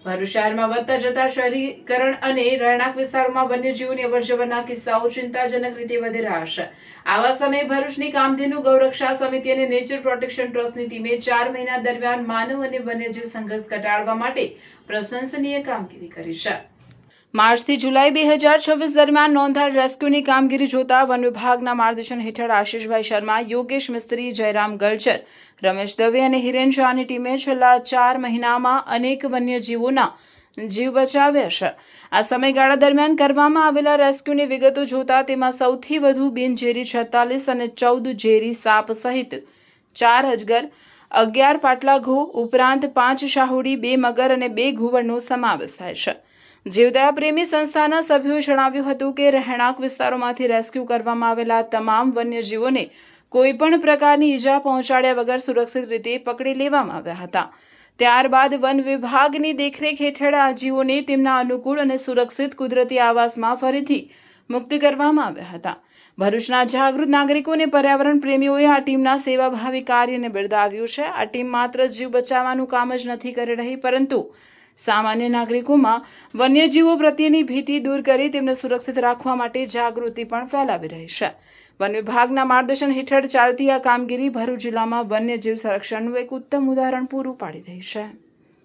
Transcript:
ભરૂચ શહેરમાં વધતા જતા શહેરીકરણ અને રહેણાંક વિસ્તારોમાં વન્યજીવોની અવરજવરના કિસ્સાઓ ચિંતાજનક રીતે વધી રહ્યા છે. આવા સમયે ભરૂચની કામધેનુ ગૌરક્ષા સમિતિ અને નેચર પ્રોટેક્શન ટ્રસ્ટની ટીમે 4 મહિના દરમિયાન માનવ અને વન્યજીવ સંઘર્ષ ઘટાડવા માટે પ્રશંસનીય કામગીરી કરી છે. માર્ચથી જુલાઈ 2026 દરમિયાન નોંધાયેલ રેસ્ક્યુની કામગીરી જોતા વન વિભાગના માર્ગદર્શન હેઠળ આશીષભાઈ શર્મા, યોગેશ મિસ્ત્રી, જયરામ ગલચર, રમેશ દવે અને હિરેન શાહની ટીમે છેલ્લા 4 મહિનામાં અનેક વન્યજીવોના જીવ બચાવ્યા છે. આ સમયગાળા દરમિયાન કરવામાં આવેલા રેસ્ક્યુની વિગતો જોતા તેમાં સૌથી વધુ બિનઝેરી 46 અને 14 ઝેરી સાપ સહિત 4 અજગર, 11 પાટલા ઘો ઉપરાંત 5 શાહુડી, 2 મગર અને 2 ઘુવડનો સમાવેશ થાય છે. જીવદયા પ્રેમી સંસ્થાના સભ્યોએ જણાવ્યું હતું કે રહેણાંક વિસ્તારોમાંથી રેસ્ક્યુ કરવામાં આવેલા તમામ વન્યજીવોને કોઈપણ પ્રકારની ઈજા પહોંચાડ્યા વગર સુરક્ષિત રીતે પકડી લેવામાં આવ્યા હતા. ત્યારબાદ વન વિભાગની દેખરેખ હેઠળ આ જીવોને તેમના અનુકૂળ અને સુરક્ષિત કુદરતી આવાસમાં ફરીથી મુક્ત કરવામાં આવ્યા હતા. ભરૂચના જાગૃત નાગરિકો અને પર્યાવરણ પ્રેમીઓએ આ ટીમના સેવાભાવી કાર્યને બિરદાવ્યું છે. આ ટીમ માત્ર જીવ બચાવવાનું કામ જ નથી કરી રહી, પરંતુ સામાન્ય નાગરિકોમાં વન્યજીવો પ્રત્યેની ભીતિ દૂર કરી તેમને સુરક્ષિત રાખવા માટે જાગૃતિ પણ ફેલાવી રહી છે. વન વિભાગના માર્ગદર્શન હેઠળ ચાલતી આ કામગીરી ભરૂચ જિલ્લામાં વન્યજીવ સંરક્ષણનું એક ઉત્તમ ઉદાહરણ પૂરું પાડી રહી છે.